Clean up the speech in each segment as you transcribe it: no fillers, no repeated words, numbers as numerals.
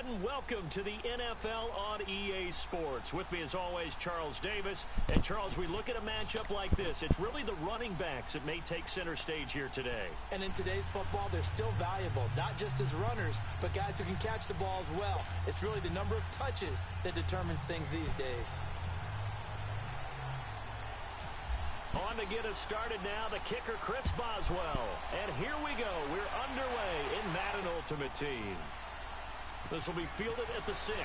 everyone. Welcome to the NFL on EA Sports. With me, as always, Charles Davis. And, Charles, we look at a matchup like this. It's really the running backs that may take center stage here today. And in today's football, they're still valuable, not just as runners, but guys who can catch the ball as well. It's really the number of touches that determines things these days. On to get us started now, the kicker, Chris Boswell. And here we go. We're underway in Madden Ultimate Team. This will be fielded at the 6.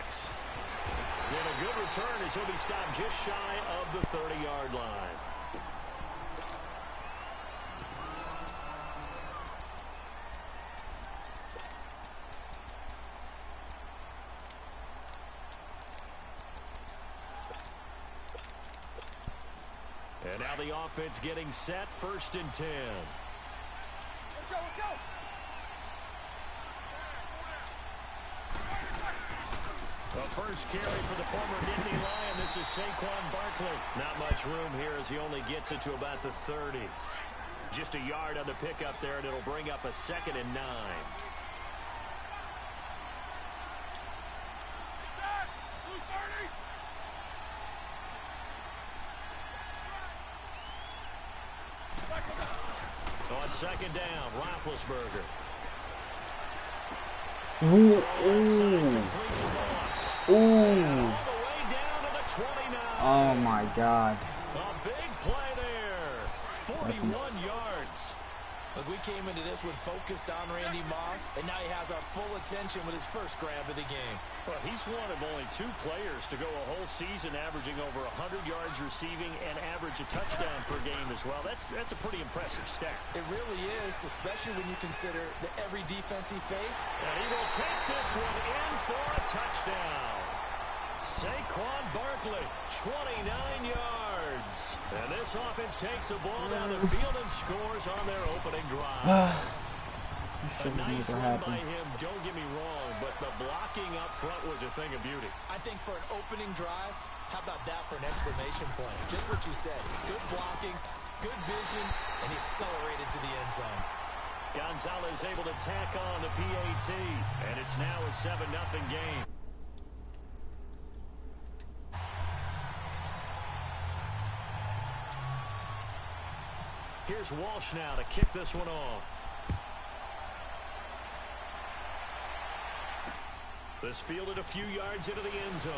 And a good return as he'll be stopped just shy of the 30-yard line. And now the offense getting set, 1st and 10. Let's go. The first carry for the former Nittany Lion. This is Saquon Barkley. Not much room here as he only gets it to about the 30. Just a yard on the pickup there, and it'll bring up a 2nd and 9. On 2nd down, Roethlisberger. Ooh. Oh my God. A big play there. 41 yards. Look, we came into this one focused on Randy Moss, and now he has our full attention with his first grab of the game. Well, he's one of only 2 players to go a whole season averaging over 100 yards receiving and average a touchdown per game as well. That's a pretty impressive stat. It really is, especially when you consider that every defense he faced. And he will take this one in for a touchdown. Saquon Barkley, 29 yards. And this offense takes the ball down the field and scores on their opening drive. A nice run by him, don't get me wrong, but the blocking up front was a thing of beauty. I think for an opening drive, how about that for an exclamation point? Just what you said. Good blocking, good vision, and he accelerated to the end zone. Gonzalez able to tack on the PAT, and it's now a 7-0 game. Here's Walsh now to kick this one off. This fielded a few yards into the end zone.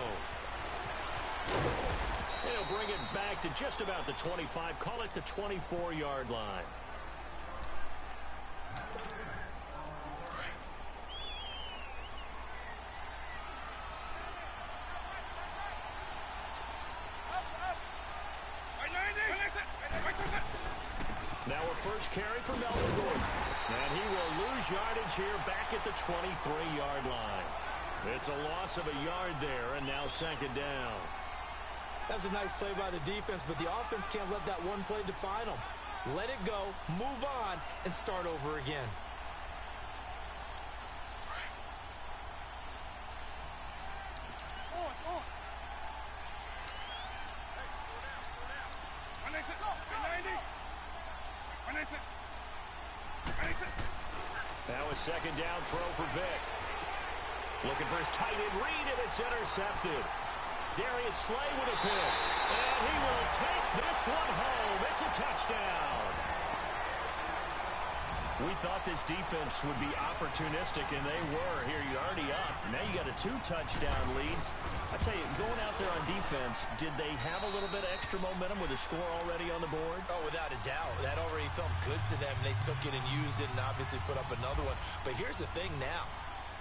And he'll bring it back to just about the 25. Call it the 24-yard line. Now a first carry for Melvin Gordon. And he will lose yardage here back at the 23-yard line. It's a loss of a yard there, and now 2nd down. That's a nice play by the defense, but the offense can't let that one play define them. Let it go, move on, and start over again. Now a 2nd down throw for Vick. Looking for his tight end read, and it's intercepted. Darius Slay with a pick. And he will take this one home. It's a touchdown. We thought this defense would be opportunistic, and they were. Here, you're already up. Now you got a 2-touchdown lead. I tell you, going out there on defense, did they have a little bit of extra momentum with a score already on the board? Oh, without a doubt. That already felt good to them. They took it and used it and obviously put up another one. But here's the thing now.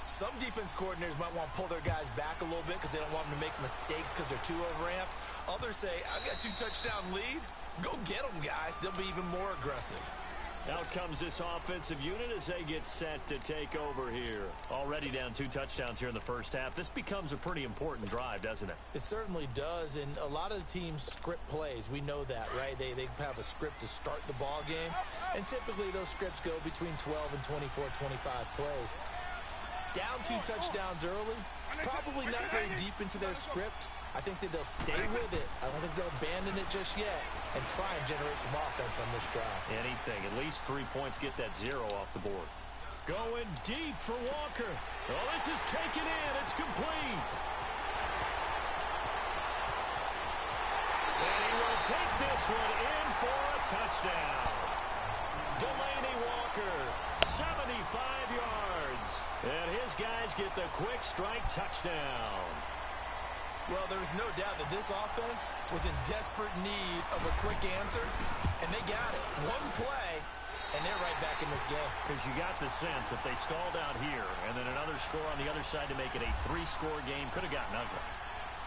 Some defense coordinators might want to pull their guys back a little bit because they don't want them to make mistakes because they're too over-ramped. Others say, I've got 2-touchdown lead. Go get them, guys. They'll be even more aggressive. Out comes this offensive unit as they get set to take over here. Already down 2 touchdowns here in the first half. This becomes a pretty important drive, doesn't it? It certainly does, and a lot of the teams script plays. We know that, right? They have a script to start the ball game, and typically those scripts go between 12 and 24, 25 plays. Down 2 touchdowns early, probably not very deep into their script. I think that they'll stay with it. I don't think they'll abandon it just yet and try and generate some offense on this drive. Anything. At least 3 points, get that 0 off the board. Going deep for Walker. Oh, this is taken in. It's complete. And he will take this one in for a touchdown. Delaney Walker, 75 yards. And his guys get the quick strike touchdown. Well, there's no doubt that this offense was in desperate need of a quick answer, and they got it. One play, and they're right back in this game. Because you got the sense if they stalled out here and then another score on the other side to make it a 3-score game, could have gotten ugly.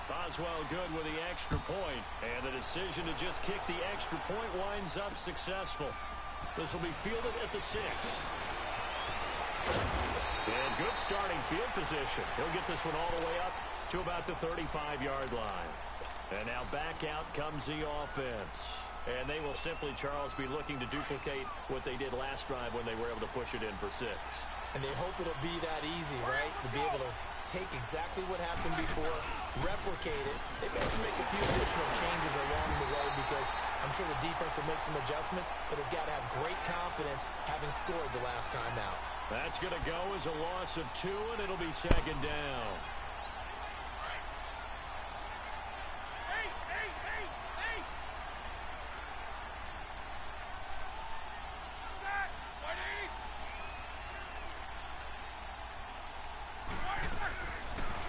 Boswell good with the extra point, and the decision to just kick the extra point winds up successful. This will be fielded at the 6. And good starting field position. He'll get this one all the way up to about the 35-yard line. And now back out comes the offense. And they will simply, Charles, be looking to duplicate what they did last drive when they were able to push it in for 6. And they hope it'll be that easy, right? To be able to take exactly what happened before, replicate it. They may have to make a few additional changes along the way because I'm sure the defense will make some adjustments, but they've got to have great confidence having scored the last time out. That's going to go as a loss of 2, and it'll be 2nd down.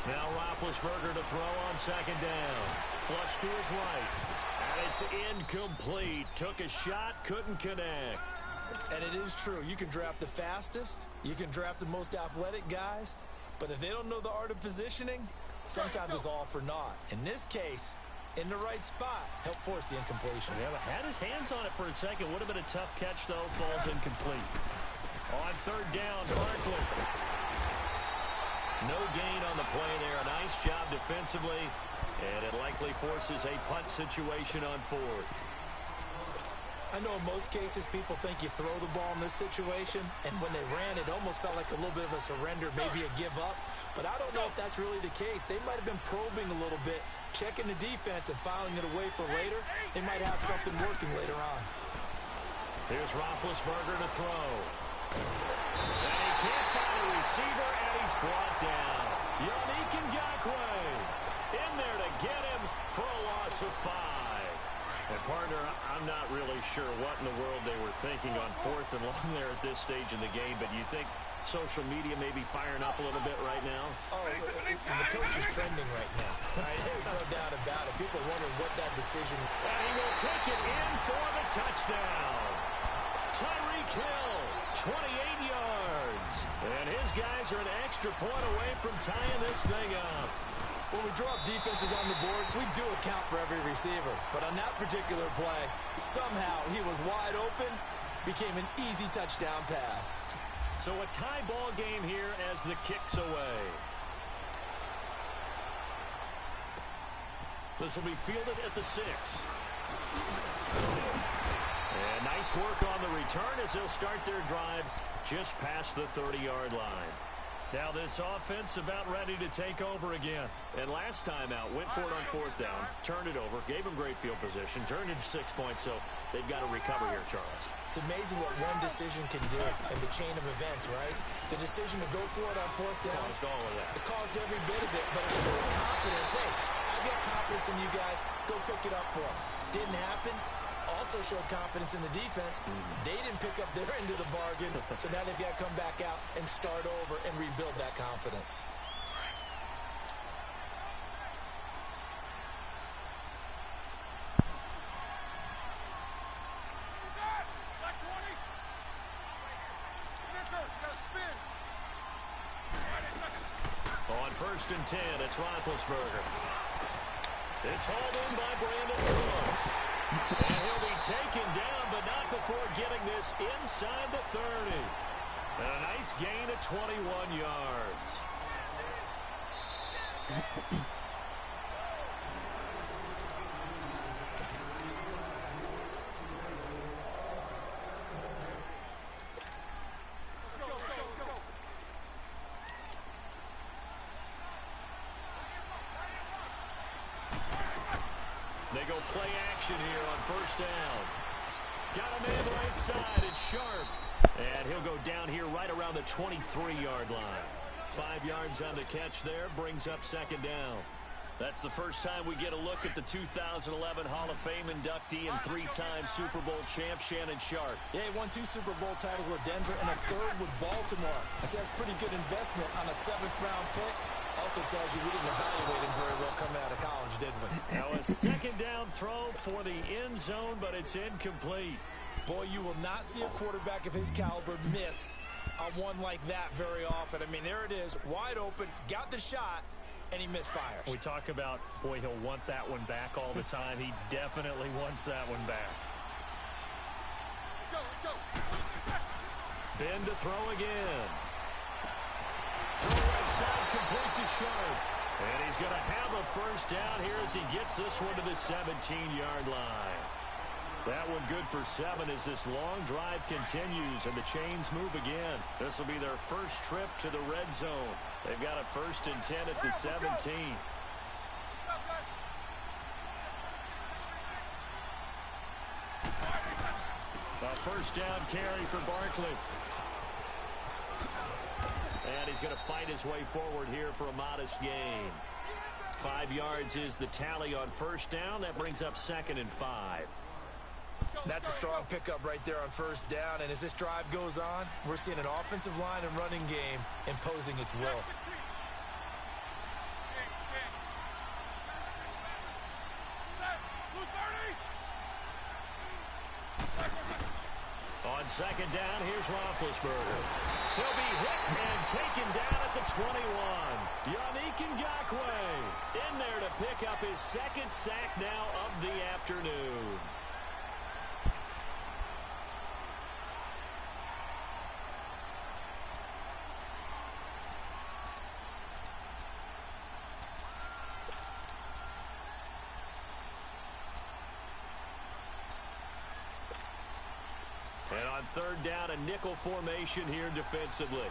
Now Roethlisberger to throw on 2nd down. Flush to his right. And it's incomplete. Took a shot, couldn't connect. And it is true. You can draft the fastest. You can draft the most athletic guys. But if they don't know the art of positioning, sometimes it's all for naught. In this case, in the right spot, helped force the incompletion. Yeah, had his hands on it for a second. Would have been a tough catch, though. Falls incomplete. On 3rd down, Barkley. No gain on the play there. A nice job defensively. And it likely forces a punt situation on 4th. I know in most cases people think you throw the ball in this situation, and when they ran, it almost felt like a little bit of a surrender, maybe a give up. But I don't know if that's really the case. They might have been probing a little bit, checking the defense and filing it away for later. They might have something working later on. Here's Roethlisberger to throw. And he can't find a receiver, and he's brought down. Yannick Ngakoue in there to get him for a loss of 5. And, partner, I'm not really sure what in the world they were thinking on 4th and long there at this stage in the game, but you think social media may be firing up a little bit right now? Oh, the coach is trending right now. Right? There's no doubt about it. People are wondering what that decision... And he will take it in for the touchdown. Tyreek Hill, 28 yards. And his guys are an extra point away from tying this thing up. When we draw up defenses on the board, we do account for every receiver. But on that particular play, somehow he was wide open, became an easy touchdown pass. So a tie ball game here as the kick's away. This will be fielded at the 6. And nice work on the return as they'll start their drive just past the 30-yard line. Now this offense about ready to take over again. And last time out, went for it on 4th down, turned it over, gave them great field position, turned it to 6 points, so they've got to recover here, Charles. It's amazing what one decision can do in the chain of events, right? The decision to go for it on 4th down. Caused all of that. It caused every bit of it, but it showed confidence. Hey, I've got confidence in you guys. Go pick it up for them. Didn't happen. Also showed confidence in the defense. They didn't pick up their end of the bargain, so now they've got to come back out and start over and rebuild that confidence. On 1st and 10, it's Roethlisberger. It's hauled in by Brandon Brooks. And he'll be taken down, but not before getting this inside the 30. And a nice gain of 21 yards. They go play action here on 1st down. Got him in right side. It's Sharp. And he'll go down here right around the 23-yard line. 5 yards on the catch there. Brings up second down. That's the first time we get a look at the 2011 Hall of Fame inductee and 3-time Super Bowl champ Shannon Sharp. Yeah, he won 2 Super Bowl titles with Denver and a 3rd with Baltimore. I say that's pretty good investment on a 7th-round pick. Also tells you we didn't evaluate him very well coming out of college, didn't we? Now a second down throw for the end zone, but it's incomplete. Boy, you will not see a quarterback of his caliber miss on one like that very often. I mean, there it is, wide open, got the shot, and he misfires. We talk about, boy, he'll want that one back all the time. He definitely wants that one back. Let's go. Ben to throw again. Throw right side, complete to Sharp. And he's going to have a first down here as he gets this one to the 17-yard line. That one good for 7 as this long drive continues and the chains move again. This will be their first trip to the red zone. They've got a 1st and 10 at the 17. A first down carry for Barkley. And he's going to fight his way forward here for a modest gain. 5 yards is the tally on first down. That brings up 2nd and 5. That's a strong pickup right there on first down. And as this drive goes on, we're seeing an offensive line and running game imposing its will. On second down, here's Roethlisberger. He'll be hit and taken down at the 21. Yannick Ngakoue in there to pick up his 2nd sack now of the afternoon. And on 3rd down, a nickel formation here defensively.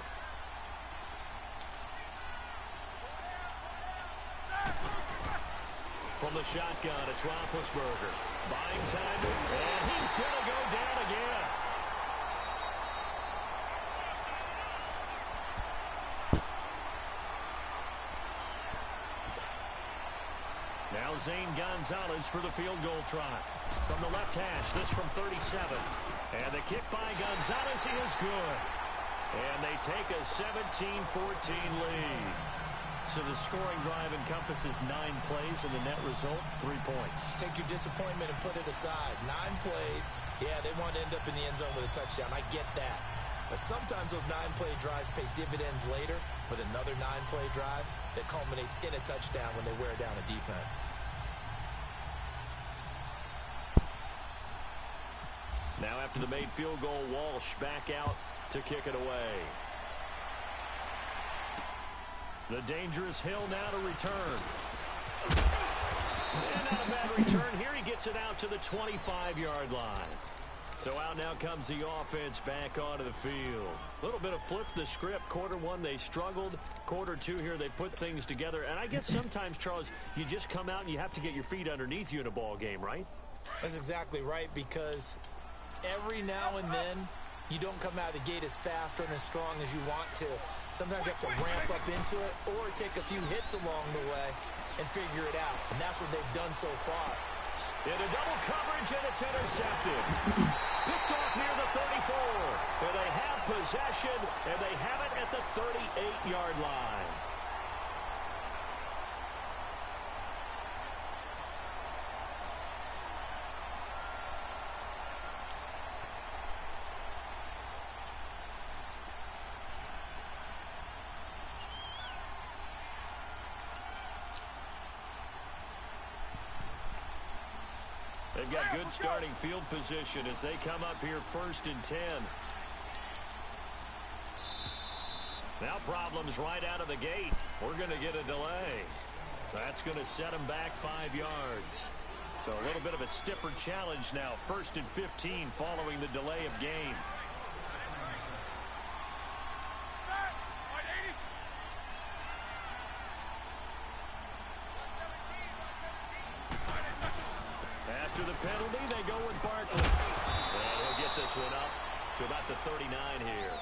From the shotgun, it's Roethlisberger. Buying time, and he's going to go down again. Now Zane Gonzalez for the field goal try. From the left hash, this from 37. And the kick by Gonzalez is good. And they take a 17-14 lead. So the scoring drive encompasses 9 plays, and the net result, 3 points. Take your disappointment and put it aside. 9 plays. Yeah, they want to end up in the end zone with a touchdown. I get that. But sometimes those 9-play drives pay dividends later with another 9-play drive that culminates in a touchdown when they wear down a defense. Now after the made field goal, Walsh back out to kick it away. The dangerous Hill now to return. And not a bad return here. He gets it out to the 25-yard line. So out now comes the offense back onto the field. A little bit of flip the script. Quarter 1, they struggled. Quarter 2 here, they put things together. And I guess sometimes, Charles, you just come out and you have to get your feet underneath you in a ball game, right? That's exactly right, because every now and then you don't come out of the gate as fast or as strong as you want to. Sometimes you have to ramp up into it or take a few hits along the way and figure it out. And that's what they've done so far. Into double coverage, and it's intercepted. Picked off near the 34. Where they have possession, and they have it at the 38-yard line. They've got good starting field position as they come up here 1st and 10. Now problems right out of the gate. We're going to get a delay. That's going to set them back 5 yards. So a little bit of a stiffer challenge now. 1st and 15 following the delay of game. After the penalty, they go with Barkley. And get this one up to about the 39 here.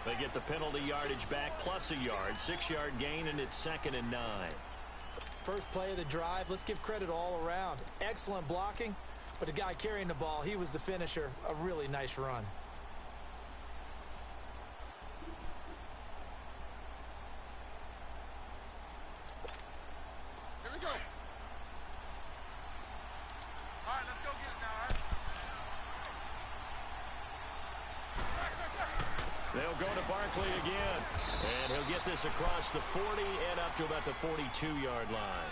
They get the penalty yardage back plus a yard. 6-yard gain, and it's 2nd and 9. First play of the drive, let's give credit all around. Excellent blocking, but the guy carrying the ball, he was the finisher. A really nice run. Here we go. All right, let's go get it now, all right? They'll go to Barkley again. And he'll get this across the 40 and up to about the 42-yard line.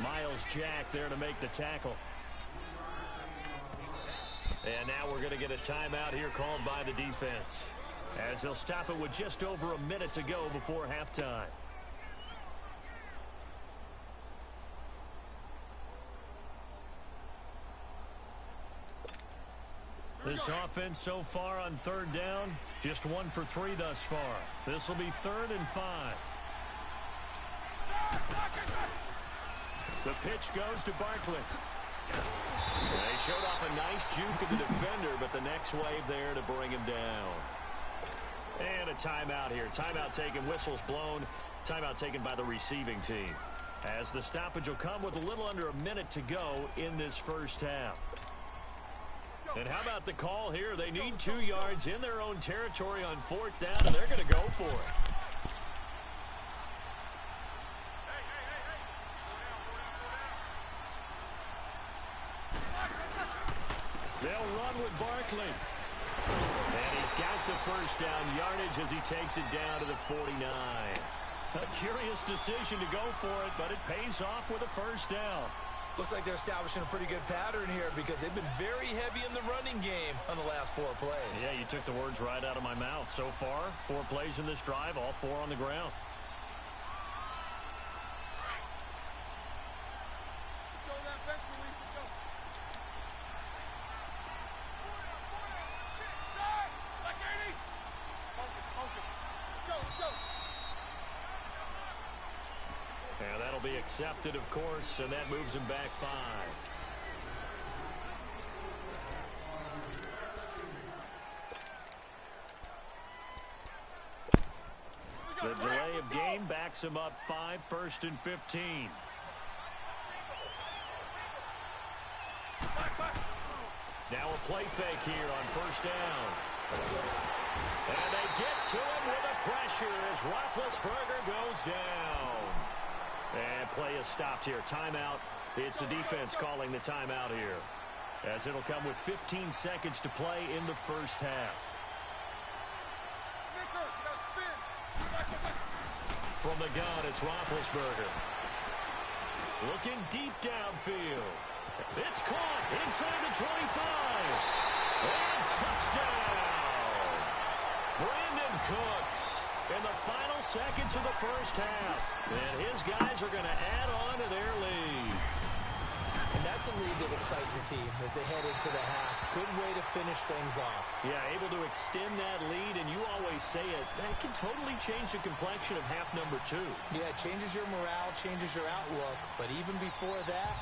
Miles Jack there to make the tackle. And now we're going to get a timeout here called by the defense, as they'll stop it with just over a minute to go before halftime. This offense so far on 3rd down, just 1 for 3 thus far. This will be 3rd and 5. The pitch goes to Barkley. They showed off a nice juke of the defender, but the next wave there to bring him down. And a timeout here. Timeout taken, whistles blown. Timeout taken by the receiving team, as the stoppage will come with a little under a minute to go in this first half. And how about the call here? They need 2 yards in their own territory on 4th down, and they're going to go for it. They'll run with Barkley. And he's got the first down yardage as he takes it down to the 49. A curious decision to go for it, but it pays off with a first down. Looks like they're establishing a pretty good pattern here because they've been very heavy in the running game on the last 4 plays. Yeah, you took the words right out of my mouth. So far, 4 plays in this drive, all 4 on the ground. Show that bench release and go. Like 80. Focus, focus. Let's go, let's go. And that'll be accepted, of course, and that moves him back 5. The delay of game backs him up 5, 1st and 15. Now a play fake here on 1st down. And they get to him with a pressure as Roethlisberger goes down. And play is stopped here. Timeout. It's the defense calling the timeout here, as it'll come with 15 seconds to play in the first half. From the gun, it's Roethlisberger. Looking deep downfield. It's caught inside the 25. And touchdown! Brandon Cooks in the final seconds of the first half. And his guys are going to add on to their lead. And that's a lead that excites a team as they head into the half. Good way to finish things off. Yeah, able to extend that lead, and you always say it, that can totally change the complexion of half number 2. Yeah, it changes your morale, changes your outlook. But even before that,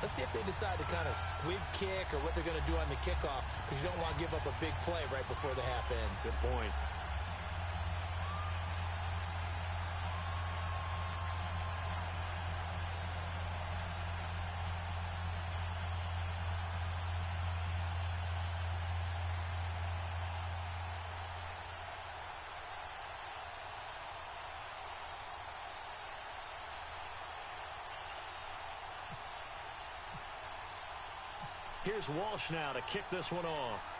let's see if they decide to kind of squib kick or what they're going to do on the kickoff, because you don't want to give up a big play right before the half ends. Good point. Here's Walsh now to kick this one off.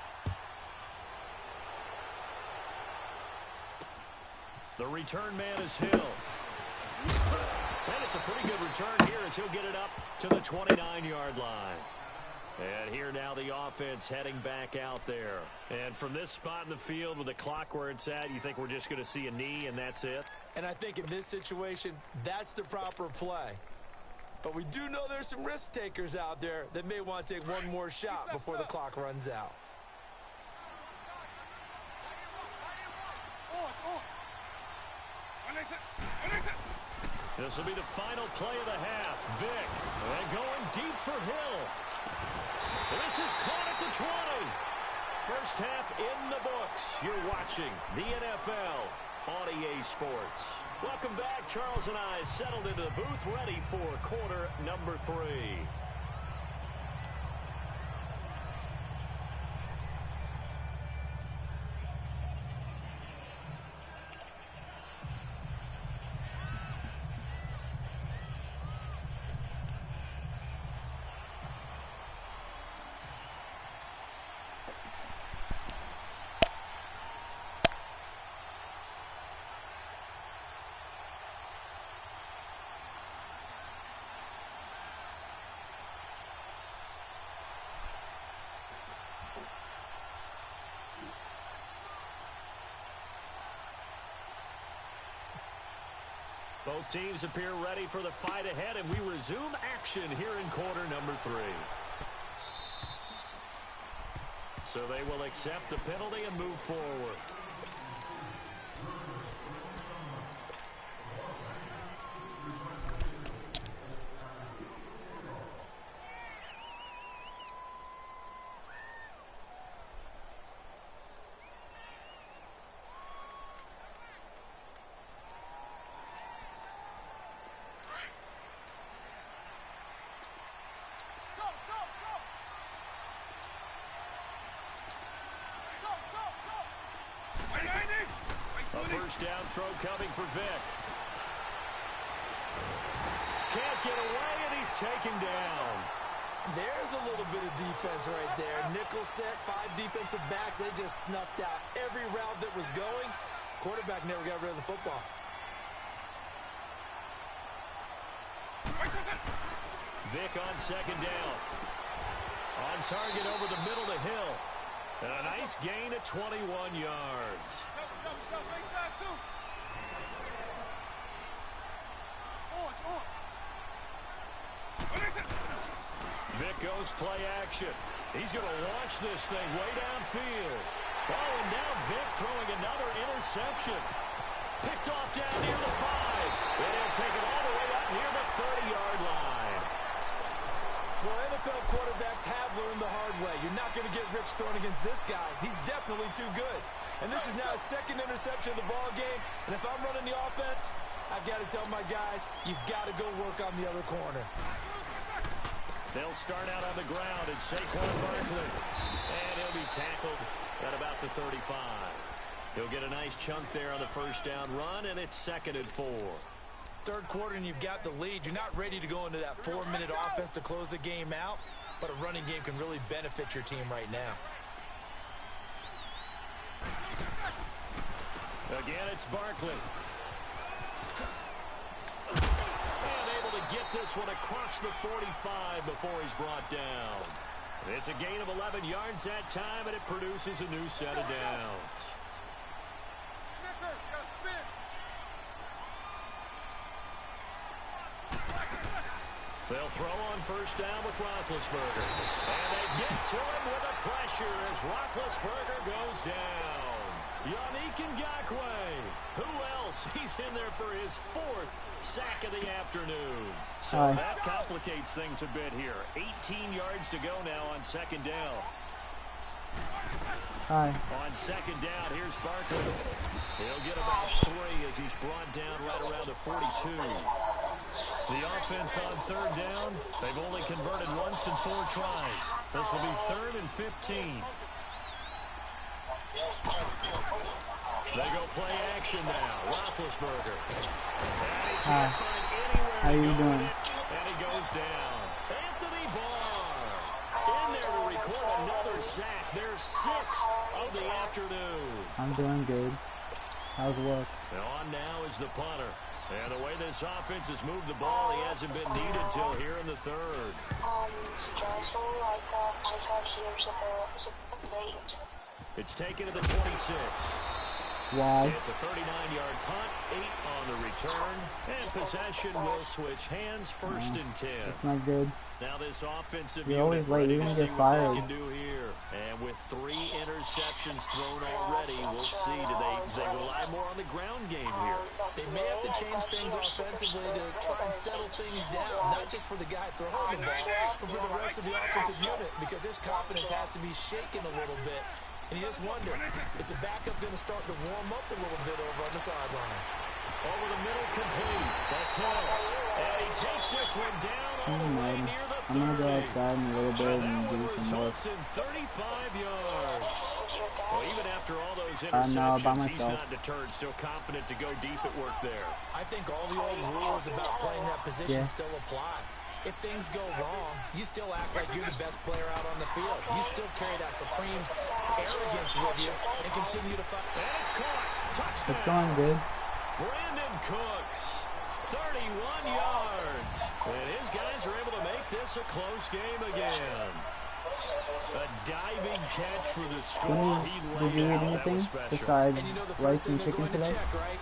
The return man is Hill. And it's a pretty good return here as he'll get it up to the 29-yard line. And here now the offense heading back out there. And from this spot in the field with the clock where it's at, you think we're just going to see a knee and that's it? And I think in this situation, that's the proper play. But we do know there's some risk takers out there that may want to take one more shot before the clock runs out. This will be the final play of the half. Vick, and going deep for Hill. This is caught at the 20. first half in the books. You're watching the NFL on EA Sports. Welcome back. Charles and I settled into the booth, ready for quarter number 3. Both teams appear ready for the fight ahead, and we resume action here in quarter number 3. So they will accept the penalty and move forward. A first down throw coming for Vic. Can't get away, and he's taken down. There's a little bit of defense right there. Nickel set, 5 defensive backs. They just snuffed out every route that was going. Quarterback never got rid of the football. Vic on second down. On target over the middle to Hill. And a nice gain at 21 yards. Vic goes play action. He's going to launch this thing way downfield. Oh, and now Vic throwing another interception. Picked off down near the 5. And he'll take it all the way up near the 30-yard line. Well, NFL quarterbacks have learned the hard way. You're not going to get rich throwing against this guy. He's definitely too good. And this is now his second interception of the ball game. And if I'm running the offense, I've got to tell my guys, you've got to go work on the other corner. They'll start out on the ground, and Saquon Barkley. And he'll be tackled at about the 35. He'll get a nice chunk there on the first down run, and it's 2nd and 4. Third quarter, and you've got the lead. You're not ready to go into that 4-minute offense to close the game out, but a running game can really benefit your team right now. Again, it's Barkley. And able to get this one across the 45 before he's brought down. It's a gain of 11 yards that time, and it produces a new set of downs. They'll throw on first down with Roethlisberger. And they get to him with the pressure as Roethlisberger goes down. Yannick Ngakoue. Who else? He's in there for his 4th sack of the afternoon. So that complicates things a bit here. 18 yards to go now on second down. On second down, here's Barkley. He'll get about 3 as he's brought down right around the 42. The offense on third down, they've only converted once in 4 tries. This will be 3rd and 15. They go play action now. Roethlisberger. And he can't find anywhere to go with it, and he goes down. Anthony Barr in there to record another sack. Their 6th of the afternoon. I'm doing good. How's work? And on now is the punter. And the way this offense has moved the ball, he hasn't been needed till here in the 3rd. It's taken to the 26. Why? It's a 39-yard punt, 8 on the return, and possession will switch hands, 1st and 10. It's not good. Now this offensive You're always late. You're going to get fired. Can do here. And with 3 interceptions thrown already, we'll see. Do they rely more on the ground game here? They may have to change things offensively to try and settle things down, not just for the guy throwing the ball, but for the rest of the offensive unit, because his confidence has to be shaken a little bit And you just wonder, is the backup going to start to warm up a little bit over on the sideline? Over the middle, complete. That's Hill. And he takes this one down all the way near the 30. I'm going to go outside in a little bit and that one do some work. results in 35 yards. Well, even after all those No, interceptions, by he's myself. not deterred, still confident to go deep at work there. I think all the old rules about playing that position still apply. If things go wrong, you still act like you're the best player out on the field. You still carry that supreme arrogance with you and continue to fight. And it's caught. Touchdown. It's going good. Brandon Cooks, 31 yards. And his guys are able to make this a close game again. A diving catch for the score. Did you eat anything besides And you know the rice first and thing they're chicken going to today? check, right?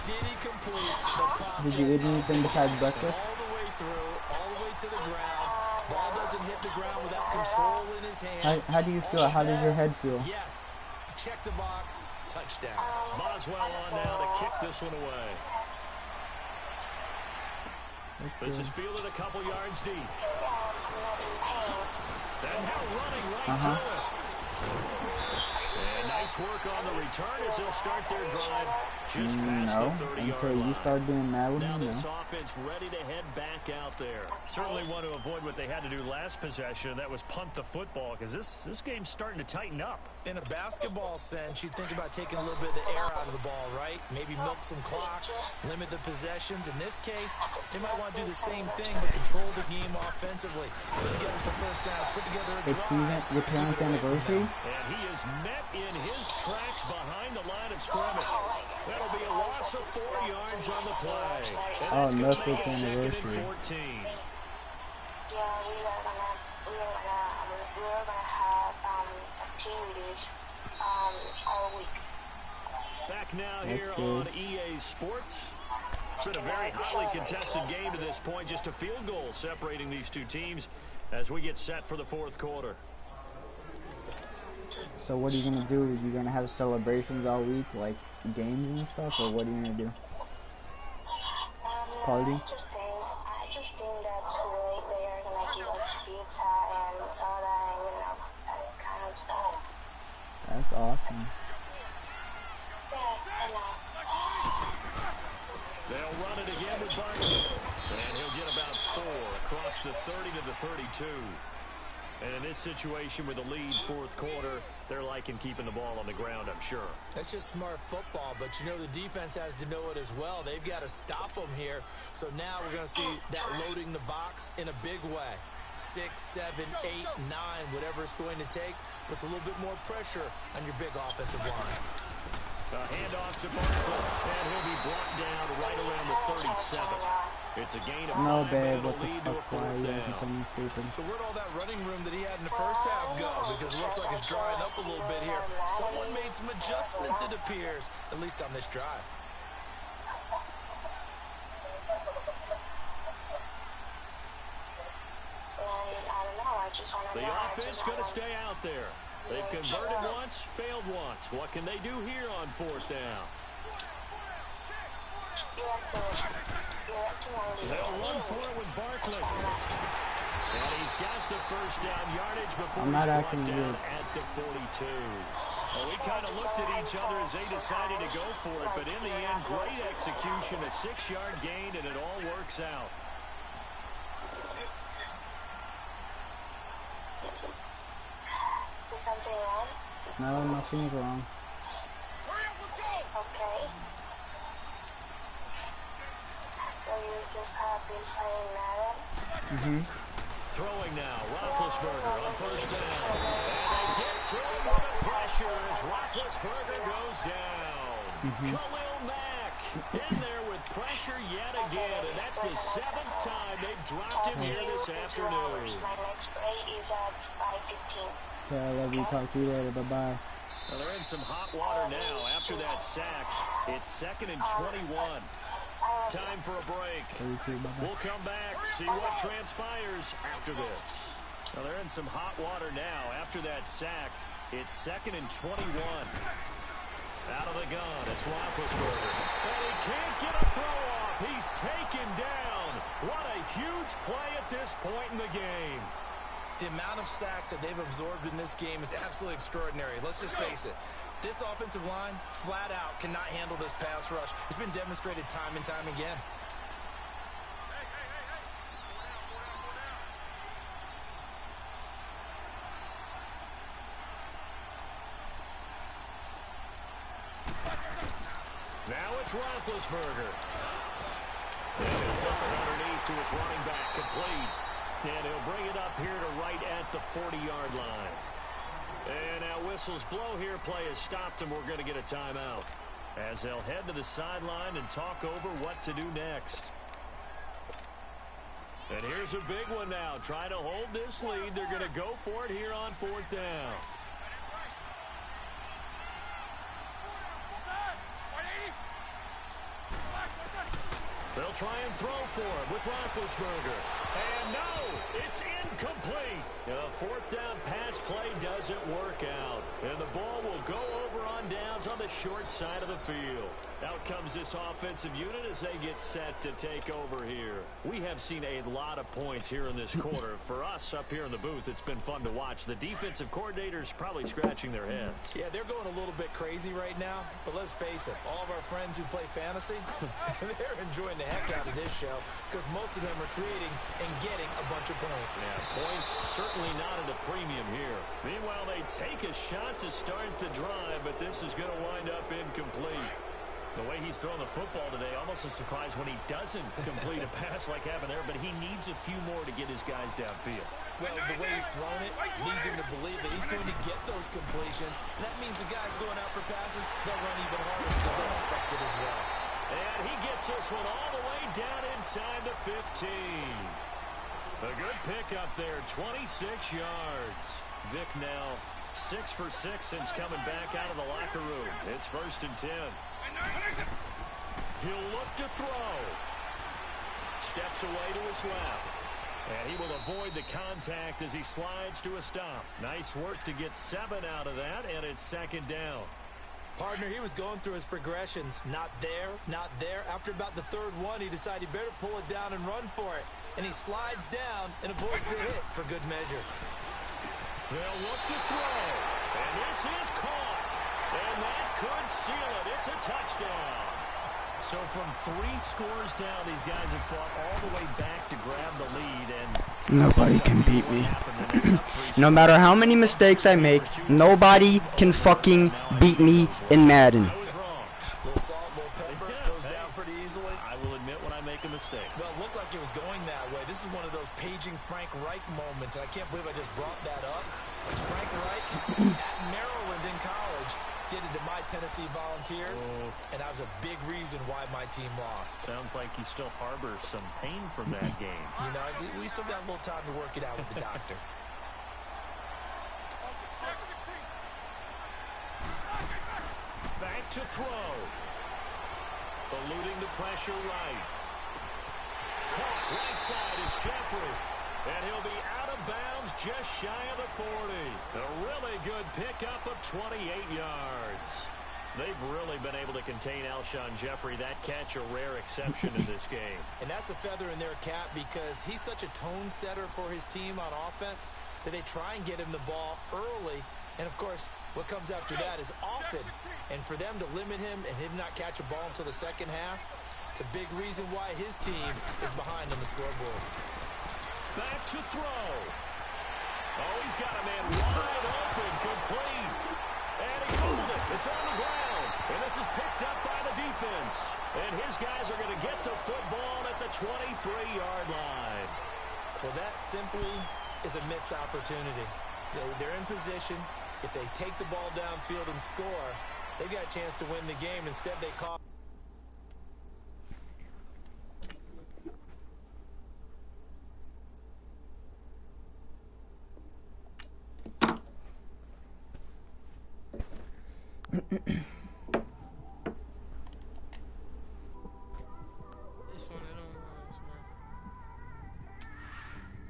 Did he complete the process? Did you eat anything besides breakfast? All the way through, all the way to the ground. Ball doesn't hit the ground without control in his hand. How do you feel? How does your head feel? Yes. Check the box. Touchdown. Boswell on now to kick this one away. This is fielded a couple yards deep. And now running right through it. And nice work on the return as they'll start their drive just past the 30-yard until line. you start being mad with Now me. this offense ready to head back out there. Certainly want to avoid what they had to do last possession. That was punt the football, because this game's starting to tighten up. In a basketball sense, you think about taking a little bit of the air out of the ball, right? Maybe milk some clock, limit the possessions. In this case, they might want to do the same thing, but control the game offensively. Put together some first downs, put together a drive. Your parents' anniversary? And he is met in his tracks behind the line of scrimmage. That'll be a loss of 4 yards on the play. And it's going to make it second and 14. Yeah, we were gonna have activities all week. Back now here on EA Sports. It's been a very hotly contested game to this point. Just a field goal separating these two teams as we get set for the fourth quarter. So what are you gonna do? Are you gonna have celebrations all week, like games and stuff, or what are you gonna do? Party? I just think that today they are gonna give us pizza and soda and that kind of stuff. That's awesome. Yes, I know. They'll run it again with Barkley. And he'll get about 4 across the 30 to the 32. And in this situation with the lead fourth quarter, they're liking keeping the ball on the ground, I'm sure. That's just smart football, but you know the defense has to know it as well. They've got to stop them here. So now we're going to see that loading the box in a big way. 6, 7, 8, 9, whatever it's going to take, puts a little bit more pressure on your big offensive line. A handoff to Barkley, and he'll be brought down right around the 37. It's a gain of 5, No, and babe, it'll what the lead to a fuck? Why are fourth you down. asking something stupid? So where'd all that running room that he had in the first half go? Because it looks like it's drying up a little bit here. Someone made some adjustments, it appears, at least on this drive. The offense going to stay out there. They've converted once, failed once. What can they do here on fourth down? They'll run for it with Barkley. And he's got the first down yardage before he's brought down at the 42. Well, we kind of looked at each other as they decided to go for it, but in the end, great execution, a 6-yard gain, and it all works out. Is something wrong? No, nothing's wrong. Okay. So you just have been playing Madden? Throwing now, Roethlisberger on first down. And they get to him with the pressure as Roethlisberger goes down. Khalil Mack in there with pressure yet again, and that's the 7th time they've dropped him here this afternoon. My next play is at 5:15. Okay, I love you. Talk to you later. Bye-bye. Well, they're in some hot water now after that sack. It's 2nd and 21. Time for a break. We'll come back, see what transpires after this. Well, they're in some hot water now after that sack. It's 2nd and 21. Out of the gun, it's Roethlisberger. And he can't get a throw off. He's taken down. What a huge play at this point in the game. The amount of sacks that they've absorbed in this game is absolutely extraordinary. Let's just face it. This offensive line, flat out, cannot handle this pass rush. It's been demonstrated time and time again. Now it's Roethlisberger. And he'll dump it underneath to his running back, complete. And he'll bring it up here to right at the 40-yard line. And now whistles blow here. Play has stopped, and we're going to get a timeout as they'll head to the sideline and talk over what to do next. And here's a big one now. Trying to hold this lead. They're going to go for it here on 4th down. They'll try and throw for it with Roethlisberger. And no, it's incomplete. A 4th down pass play doesn't work out. And the ball will go over on downs on the short side of the field. Out comes this offensive unit as they get set to take over here. We have seen a lot of points here in this quarter. For us up here in the booth, it's been fun to watch. The defensive coordinators probably scratching their heads. Yeah, they're going a little bit crazy right now. But let's face it, all of our friends who play fantasy, they're enjoying the heck out of this show because most of them are creating and getting a bunch of points. Yeah, points certainly not at a premium here. Meanwhile, they take a shot to start the drive, but this is going to wind up incomplete. The way he's thrown the football today, almost a surprise when he doesn't complete a pass like happened there, but he needs a few more to get his guys downfield. Well, the way he's thrown it leads him to believe that he's going to get those completions. And that means the guys going out for passes, they'll run even harder because they expect it as well. And he gets this one all the way down inside the 15. A good pick up there, 26 yards. Vic now 6 for 6 since coming back out of the locker room. It's 1st and 10. He'll look to throw. Steps away to his left. And he will avoid the contact as he slides to a stop. Nice work to get 7 out of that, and it's 2nd down. Partner, he was going through his progressions. Not there, not there. After about the 3rd one, he decided he better pull it down and run for it. And he slides down and avoids the hit for good measure. They'll look to throw. And this is caught. And that could seal it. It's a touchdown. So from 3 scores down, these guys have fought all the way back to grab the lead. And nobody can beat me. No matter how many mistakes I make, nobody can fucking beat me in Madden. I was wrong. Little salt, little pepper, goes down pretty easily. I will admit when I make a mistake. Well, it looked like it was going that way. This is one of those paging Frank Reich moments, and I can't believe I just brought that up. Frank Reich at Maryland in college did it to my Tennessee Volunteers, and that was a big reason why my team lost. Sounds like you still harbor some pain from that game. You know, we still got a little time to work it out with the doctor. Back to throw. Eluding the pressure right. Caught right side is Jeffrey. And he'll be out of bounds just shy of the 40. A really good pickup of 28 yards. They've really been able to contain Alshon Jeffrey. That catch a rare exception in this game. And that's a feather in their cap because he's such a tone setter for his team on offense that they try and get him the ball early. And, of course, what comes after that is often. And for them to limit him and him not catch a ball until the second half, it's a big reason why his team is behind on the scoreboard. Back to throw. Oh, he's got a man wide open, complete. And he pulled it. It's on the ground. And this is picked up by the defense. And his guys are going to get the football at the 23-yard line. Well, that simply is a missed opportunity. They're in position. If they take the ball downfield and score, they've got a chance to win the game. Instead, they caught. It's one of them ones, man.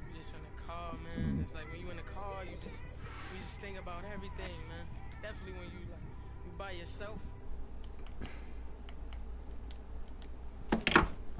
You just in the car, man. It's like when you in the car, you just think about everything, man. Definitely when you by yourself.